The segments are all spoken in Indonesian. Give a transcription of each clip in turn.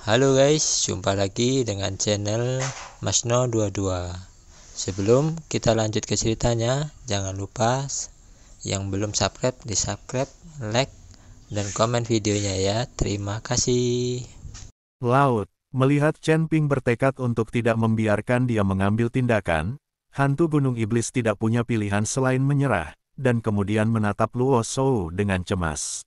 Halo guys, jumpa lagi dengan channel Masno22. Sebelum kita lanjut ke ceritanya, jangan lupa yang belum subscribe di subscribe, like, dan komen videonya ya. Terima kasih. Laut, melihat Chen Ping bertekad untuk tidak membiarkan dia mengambil tindakan, hantu Gunung Iblis tidak punya pilihan selain menyerah, dan kemudian menatap Luo Shou dengan cemas.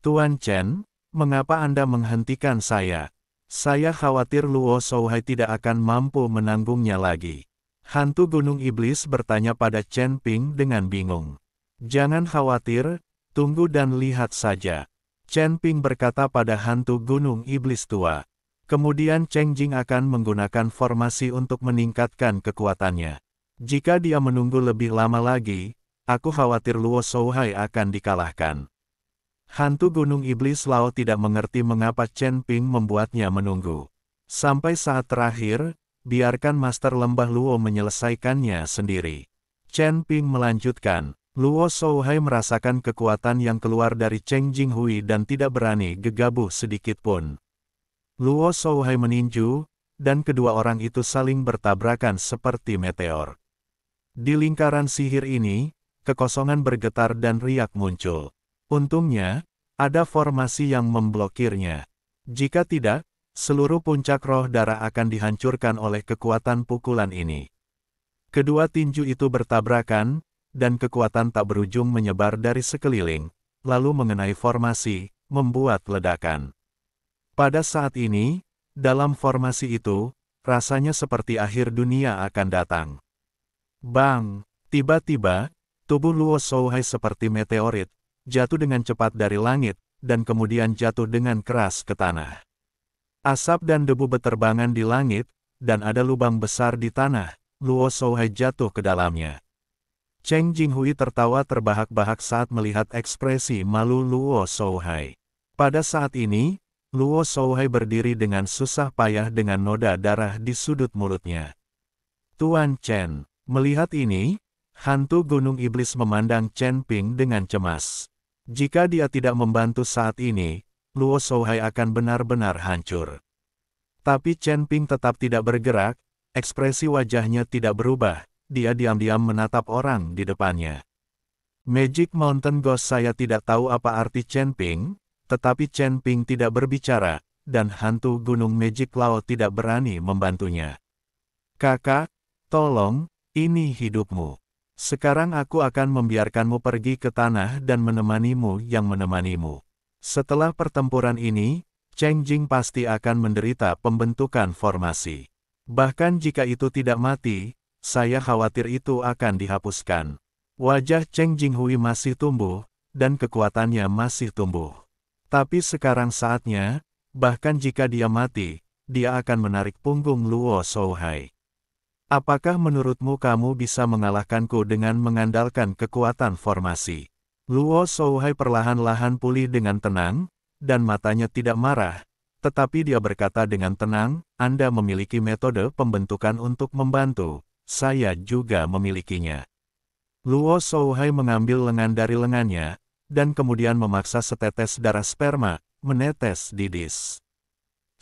Tuan Chen, mengapa Anda menghentikan saya? Saya khawatir Luo Shouhai tidak akan mampu menanggungnya lagi. Hantu Gunung Iblis bertanya pada Chen Ping dengan bingung. Jangan khawatir, tunggu dan lihat saja. Chen Ping berkata pada hantu Gunung Iblis tua. Kemudian Cheng Jing akan menggunakan formasi untuk meningkatkan kekuatannya. Jika dia menunggu lebih lama lagi, aku khawatir Luo Shouhai akan dikalahkan. Hantu Gunung Iblis Lao tidak mengerti mengapa Chen Ping membuatnya menunggu. Sampai saat terakhir, biarkan Master Lembah Luo menyelesaikannya sendiri. Chen Ping melanjutkan. Luo Shouhai merasakan kekuatan yang keluar dari Cheng Jinghui dan tidak berani gegabah sedikit pun. Luo Shouhai meninju, dan kedua orang itu saling bertabrakan seperti meteor. Di lingkaran sihir ini, kekosongan bergetar dan riak muncul. Untungnya, ada formasi yang memblokirnya. Jika tidak, seluruh puncak roh darah akan dihancurkan oleh kekuatan pukulan ini. Kedua tinju itu bertabrakan, dan kekuatan tak berujung menyebar dari sekeliling, lalu mengenai formasi, membuat ledakan. Pada saat ini, dalam formasi itu, rasanya seperti akhir dunia akan datang. Bang! Tiba-tiba, tubuh Luo Shouhai seperti meteorit, jatuh dengan cepat dari langit, dan kemudian jatuh dengan keras ke tanah. Asap dan debu beterbangan di langit, dan ada lubang besar di tanah. Luo Shouhai jatuh ke dalamnya. Cheng Jinghui tertawa terbahak-bahak saat melihat ekspresi malu Luo Shouhai. Pada saat ini, Luo Shouhai berdiri dengan susah payah dengan noda darah di sudut mulutnya. Tuan Chen, melihat ini, hantu Gunung Iblis memandang Chen Ping dengan cemas. Jika dia tidak membantu saat ini, Luo Shouhai akan benar-benar hancur. Tapi Chen Ping tetap tidak bergerak, ekspresi wajahnya tidak berubah. Dia diam-diam menatap orang di depannya. Magic Mountain Ghost, saya tidak tahu apa arti Chen Ping, tetapi Chen Ping tidak berbicara, dan hantu Gunung Magic Lao tidak berani membantunya. Kakak, tolong, ini hidupmu. Sekarang aku akan membiarkanmu pergi ke tanah dan menemanimu yang menemanimu. Setelah pertempuran ini, Cheng Jing pasti akan menderita pembentukan formasi. Bahkan jika itu tidak mati, saya khawatir itu akan dihapuskan. Wajah Cheng Jinghui masih tumbuh, dan kekuatannya masih tumbuh. Tapi sekarang saatnya, bahkan jika dia mati, dia akan menarik punggung Luo Shouhai. Apakah menurutmu kamu bisa mengalahkanku dengan mengandalkan kekuatan formasi? Luo Shouhai perlahan-lahan pulih dengan tenang, dan matanya tidak marah, tetapi dia berkata dengan tenang, Anda memiliki metode pembentukan untuk membantu. Saya juga memilikinya. Luo Shouhai mengambil lengan dari lengannya, dan kemudian memaksa setetes darah sperma, menetes di dis.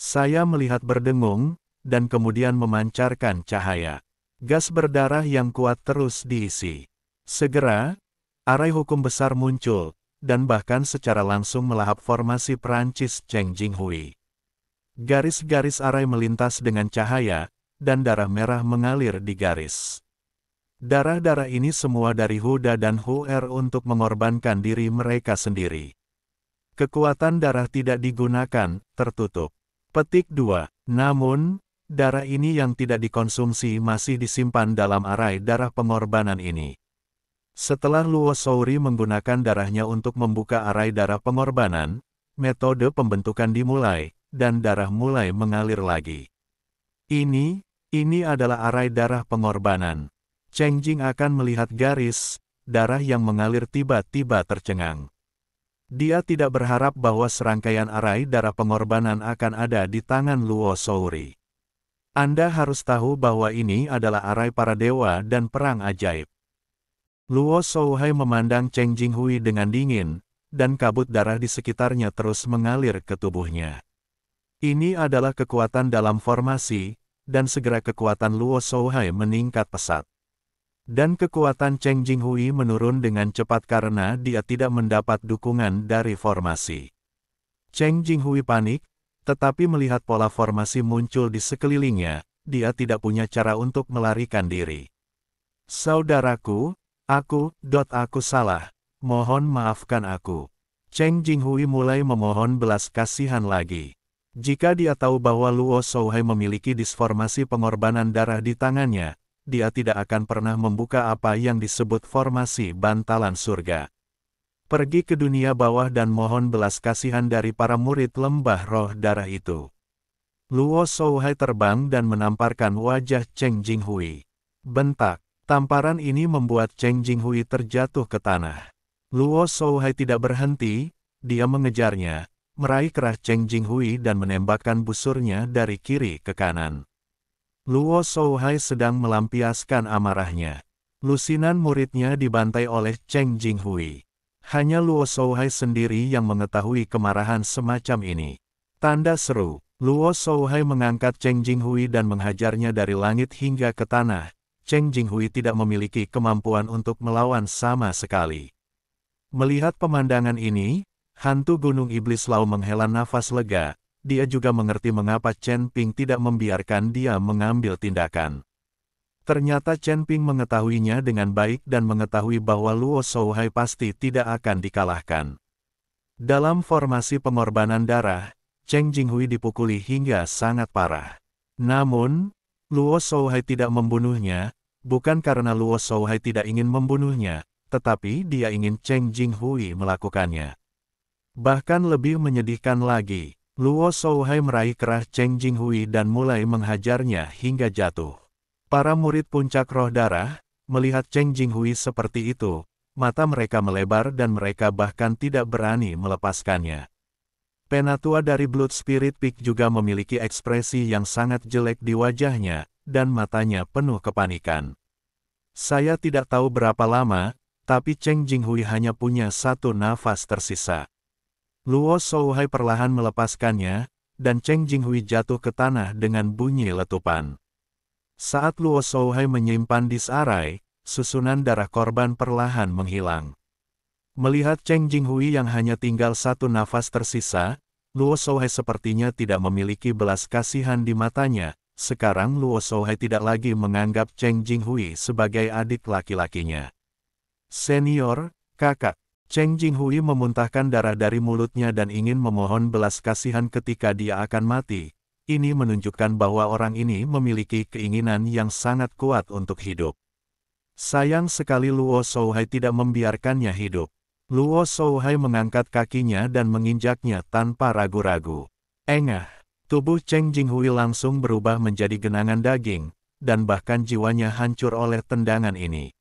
Saya melihat berdengung, dan kemudian memancarkan cahaya. Gas berdarah yang kuat terus diisi. Segera, arai hukum besar muncul, dan bahkan secara langsung melahap formasi Perancis Cheng Jinghui. Garis-garis arai melintas dengan cahaya, dan darah merah mengalir di garis. Darah-darah ini semua dari Huda dan Huer untuk mengorbankan diri mereka sendiri. Kekuatan darah tidak digunakan, tertutup. Petik 2. Namun, darah ini yang tidak dikonsumsi masih disimpan dalam arai darah pengorbanan ini. Setelah Luo Shouri menggunakan darahnya untuk membuka arai darah pengorbanan, metode pembentukan dimulai, dan darah mulai mengalir lagi. Ini adalah arai darah pengorbanan. Cheng Jing akan melihat garis, darah yang mengalir tiba-tiba tercengang. Dia tidak berharap bahwa serangkaian arai darah pengorbanan akan ada di tangan Luo Shouri. Anda harus tahu bahwa ini adalah arai para dewa dan perang ajaib. Luo Shouhai memandang Cheng Jinghui dengan dingin, dan kabut darah di sekitarnya terus mengalir ke tubuhnya. Ini adalah kekuatan dalam formasi, dan segera kekuatan Luo Shouhai meningkat pesat. Dan kekuatan Cheng Jinghui menurun dengan cepat karena dia tidak mendapat dukungan dari formasi. Cheng Jinghui panik, tetapi melihat pola formasi muncul di sekelilingnya, dia tidak punya cara untuk melarikan diri. Saudaraku, aku salah. Mohon maafkan aku. Cheng Jinghui mulai memohon belas kasihan lagi. Jika dia tahu bahwa Luo Shouhai memiliki disformasi pengorbanan darah di tangannya, dia tidak akan pernah membuka apa yang disebut formasi bantalan surga. Pergi ke dunia bawah dan mohon belas kasihan dari para murid lembah roh darah itu. Luo Shouhai terbang dan menamparkan wajah Cheng Jinghui. Bentak, tamparan ini membuat Cheng Jinghui terjatuh ke tanah. Luo Shouhai tidak berhenti, dia mengejarnya, meraih kerah Cheng Jinghui dan menembakkan busurnya dari kiri ke kanan. Luo Shouhai sedang melampiaskan amarahnya. Lusinan muridnya dibantai oleh Cheng Jinghui. Hanya Luo Shouhai sendiri yang mengetahui kemarahan semacam ini. Tanda seru, Luo Shouhai mengangkat Cheng Jinghui dan menghajarnya dari langit hingga ke tanah. Cheng Jinghui tidak memiliki kemampuan untuk melawan sama sekali. Melihat pemandangan ini, hantu Gunung Iblis Lau menghela nafas lega. Dia juga mengerti mengapa Chen Ping tidak membiarkan dia mengambil tindakan. Ternyata Chen Ping mengetahuinya dengan baik dan mengetahui bahwa Luo Shouhai pasti tidak akan dikalahkan. Dalam formasi pengorbanan darah, Cheng Jinghui dipukuli hingga sangat parah. Namun, Luo Shouhai tidak membunuhnya, bukan karena Luo Shouhai tidak ingin membunuhnya, tetapi dia ingin Cheng Jinghui melakukannya. Bahkan lebih menyedihkan lagi, Luo Shouhai meraih kerah Cheng Jinghui dan mulai menghajarnya hingga jatuh. Para murid puncak roh darah, melihat Cheng Jinghui seperti itu, mata mereka melebar dan mereka bahkan tidak berani melepaskannya. Penatua dari Blood Spirit Peak juga memiliki ekspresi yang sangat jelek di wajahnya, dan matanya penuh kepanikan. Saya tidak tahu berapa lama, tapi Cheng Jinghui hanya punya satu nafas tersisa. Luo Shouhai perlahan melepaskannya, dan Cheng Jinghui jatuh ke tanah dengan bunyi letupan. Saat Luo Shouhai menyimpan disarai, susunan darah korban perlahan menghilang. Melihat Cheng Jinghui yang hanya tinggal satu nafas tersisa, Luo Shouhai sepertinya tidak memiliki belas kasihan di matanya. Sekarang Luo Shouhai tidak lagi menganggap Cheng Jinghui sebagai adik laki-lakinya. Senior, kakak. Cheng Jinghui memuntahkan darah dari mulutnya dan ingin memohon belas kasihan ketika dia akan mati. Ini menunjukkan bahwa orang ini memiliki keinginan yang sangat kuat untuk hidup. Sayang sekali Luo Shouhai tidak membiarkannya hidup. Luo Shouhai mengangkat kakinya dan menginjaknya tanpa ragu-ragu. Engah, tubuh Cheng Jinghui langsung berubah menjadi genangan daging, dan bahkan jiwanya hancur oleh tendangan ini.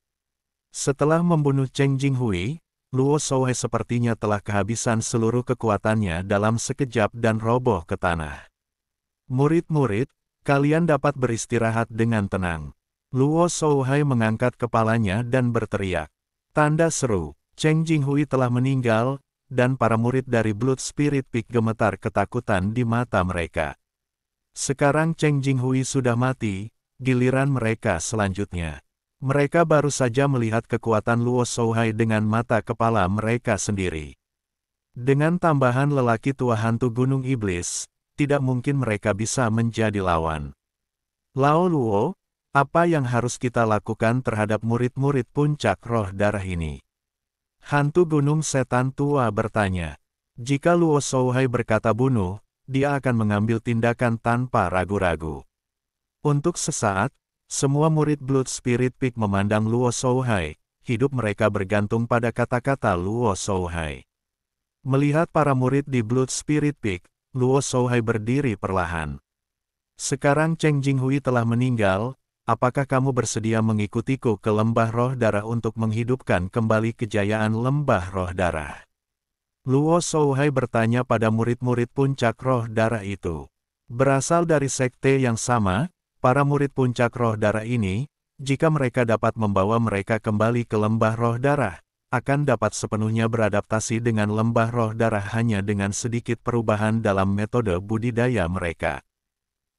Setelah membunuh Cheng Jinghui, Luo Shouhai sepertinya telah kehabisan seluruh kekuatannya dalam sekejap dan roboh ke tanah. Murid-murid, kalian dapat beristirahat dengan tenang. Luo Shouhai mengangkat kepalanya dan berteriak. Tanda seru, Cheng Jinghui telah meninggal, dan para murid dari Blood Spirit Peak gemetar ketakutan di mata mereka. Sekarang Cheng Jinghui sudah mati, giliran mereka selanjutnya. Mereka baru saja melihat kekuatan Luo Shouhai dengan mata kepala mereka sendiri. Dengan tambahan lelaki tua hantu Gunung Iblis, tidak mungkin mereka bisa menjadi lawan. Lao Luo, apa yang harus kita lakukan terhadap murid-murid puncak roh darah ini? Hantu Gunung Setan tua bertanya. Jika Luo Shouhai berkata bunuh, dia akan mengambil tindakan tanpa ragu-ragu. Untuk sesaat, semua murid Blood Spirit Peak memandang Luo Shouhai, hidup mereka bergantung pada kata-kata Luo Shouhai. Melihat para murid di Blood Spirit Peak, Luo Shouhai berdiri perlahan. Sekarang Cheng Jinghui telah meninggal, apakah kamu bersedia mengikutiku ke lembah roh darah untuk menghidupkan kembali kejayaan lembah roh darah? Luo Shouhai bertanya pada murid-murid puncak roh darah itu. Berasal dari sekte yang sama, para murid puncak roh darah ini, jika mereka dapat membawa mereka kembali ke lembah roh darah, akan dapat sepenuhnya beradaptasi dengan lembah roh darah hanya dengan sedikit perubahan dalam metode budidaya mereka.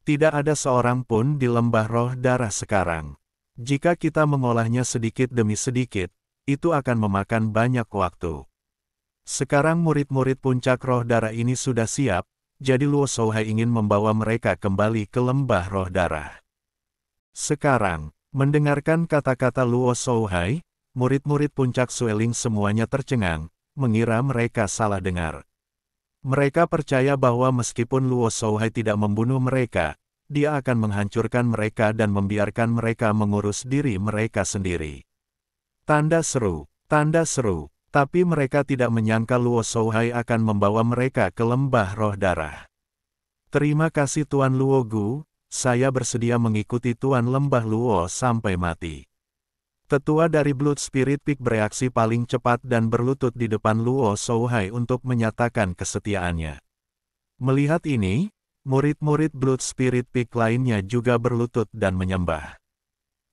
Tidak ada seorang pun di lembah roh darah sekarang. Jika kita mengolahnya sedikit demi sedikit, itu akan memakan banyak waktu. Sekarang murid-murid puncak roh darah ini sudah siap, jadi Luo Shouhai ingin membawa mereka kembali ke lembah roh darah. Sekarang, mendengarkan kata-kata Luo Shouhai, murid-murid puncak Sueling semuanya tercengang, mengira mereka salah dengar. Mereka percaya bahwa meskipun Luo Shouhai tidak membunuh mereka, dia akan menghancurkan mereka dan membiarkan mereka mengurus diri mereka sendiri. Tanda seru, tapi mereka tidak menyangka Luo Shouhai akan membawa mereka ke lembah roh darah. Terima kasih Tuan Luo Gu, saya bersedia mengikuti Tuan Lembah Luo sampai mati. Tetua dari Blood Spirit Peak bereaksi paling cepat dan berlutut di depan Luo Shouhai untuk menyatakan kesetiaannya. Melihat ini, murid-murid Blood Spirit Peak lainnya juga berlutut dan menyembah.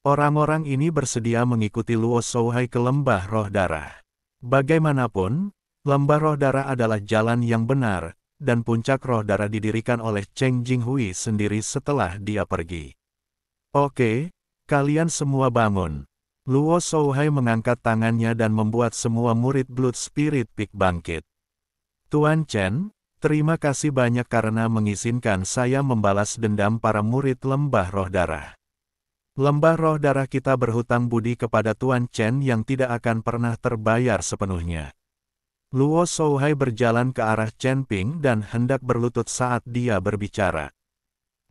Orang-orang ini bersedia mengikuti Luo Shouhai ke lembah roh darah. Bagaimanapun, lembah roh darah adalah jalan yang benar, dan puncak roh darah didirikan oleh Cheng Jinghui sendiri setelah dia pergi. Oke, kalian semua bangun. Luo Shouhai mengangkat tangannya dan membuat semua murid Blood Spirit Peak bangkit. Tuan Chen, terima kasih banyak karena mengizinkan saya membalas dendam para murid lembah roh darah. Lembah roh darah kita berhutang budi kepada Tuan Chen yang tidak akan pernah terbayar sepenuhnya. Luo Shouhai berjalan ke arah Chen Ping dan hendak berlutut saat dia berbicara.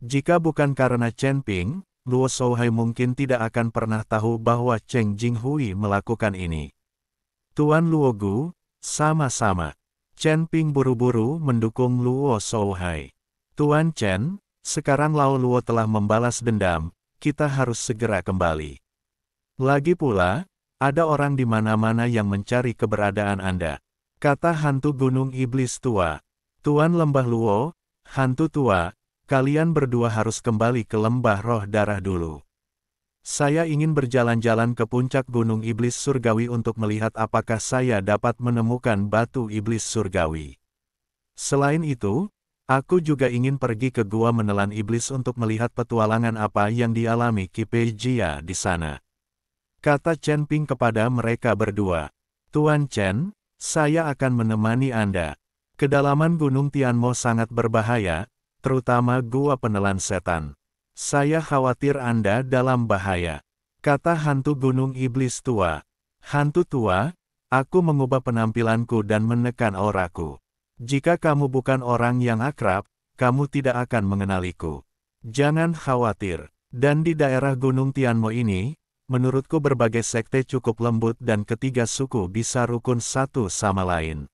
Jika bukan karena Chen Ping, Luo Shouhai mungkin tidak akan pernah tahu bahwa Cheng Jinghui melakukan ini. Tuan Luo Gu, sama-sama. Chen Ping buru-buru mendukung Luo Shouhai. Tuan Chen, sekarang Lao Luo telah membalas dendam. Kita harus segera kembali. Lagi pula, ada orang di mana-mana yang mencari keberadaan Anda, kata hantu gunung iblis tua. Tuan Lembah Luo, hantu tua, kalian berdua harus kembali ke lembah roh darah dulu. Saya ingin berjalan-jalan ke puncak gunung iblis surgawi untuk melihat apakah saya dapat menemukan batu iblis surgawi. Selain itu, aku juga ingin pergi ke gua menelan iblis untuk melihat petualangan apa yang dialami Qi Pei Jia di sana. Kata Chen Ping kepada mereka berdua. Tuan Chen, saya akan menemani Anda. Kedalaman Gunung Tianmo sangat berbahaya, terutama gua penelan setan. Saya khawatir Anda dalam bahaya. Kata hantu gunung iblis tua. Hantu tua, aku mengubah penampilanku dan menekan auraku. Jika kamu bukan orang yang akrab, kamu tidak akan mengenaliku. Jangan khawatir. Dan di daerah Gunung Tianmo ini, menurutku berbagai sekte cukup lembut dan ketiga suku bisa rukun satu sama lain.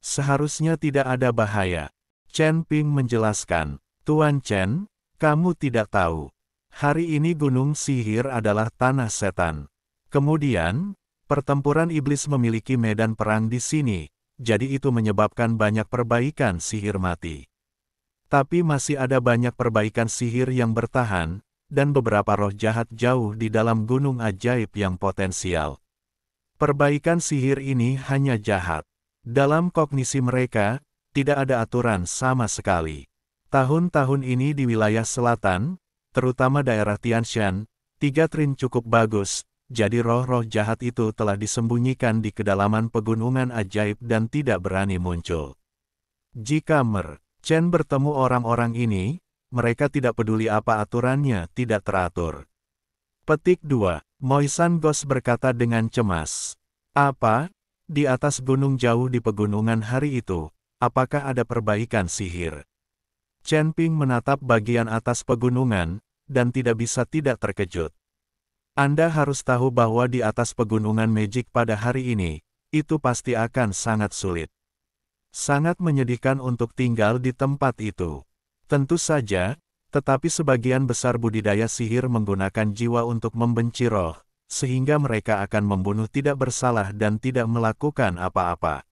Seharusnya tidak ada bahaya. Chen Ping menjelaskan. Tuan Chen, kamu tidak tahu. Hari ini Gunung Sihir adalah tanah setan. Kemudian, pertempuran iblis memiliki medan perang di sini. Jadi itu menyebabkan banyak perbaikan sihir mati. Tapi masih ada banyak perbaikan sihir yang bertahan, dan beberapa roh jahat jauh di dalam gunung ajaib yang potensial. Perbaikan sihir ini hanya jahat. Dalam kognisi mereka, tidak ada aturan sama sekali. Tahun-tahun ini di wilayah selatan, terutama daerah Tianshan, 3 trin cukup bagus. Jadi roh-roh jahat itu telah disembunyikan di kedalaman pegunungan ajaib dan tidak berani muncul. Jika Chen bertemu orang-orang ini, mereka tidak peduli apa aturannya tidak teratur. Petik 2. Moisan Ghost berkata dengan cemas. Apa? Di atas gunung jauh di pegunungan hari itu, apakah ada perbaikan sihir? Chen Ping menatap bagian atas pegunungan, dan tidak bisa tidak terkejut. Anda harus tahu bahwa di atas pegunungan Magic pada hari ini, itu pasti akan sangat sulit. Sangat menyedihkan untuk tinggal di tempat itu. Tentu saja, tetapi sebagian besar budidaya sihir menggunakan jiwa untuk membenci roh, sehingga mereka akan membunuh tidak bersalah dan tidak melakukan apa-apa.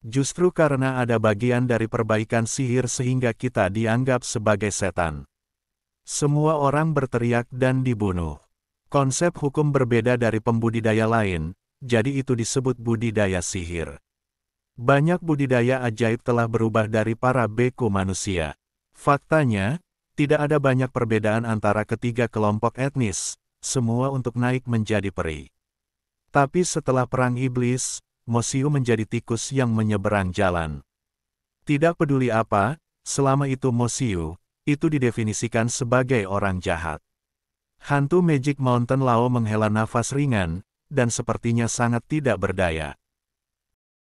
Justru karena ada bagian dari perbaikan sihir sehingga kita dianggap sebagai setan. Semua orang berteriak dan dibunuh. Konsep hukum berbeda dari pembudidaya lain, jadi itu disebut budidaya sihir. Banyak budidaya ajaib telah berubah dari para beku manusia. Faktanya, tidak ada banyak perbedaan antara ketiga kelompok etnis, semua untuk naik menjadi peri. Tapi setelah perang iblis, Mosiu menjadi tikus yang menyeberang jalan. Tidak peduli apa, selama itu Mosiu, itu didefinisikan sebagai orang jahat. Hantu Magic Mountain Lao menghela nafas ringan, dan sepertinya sangat tidak berdaya.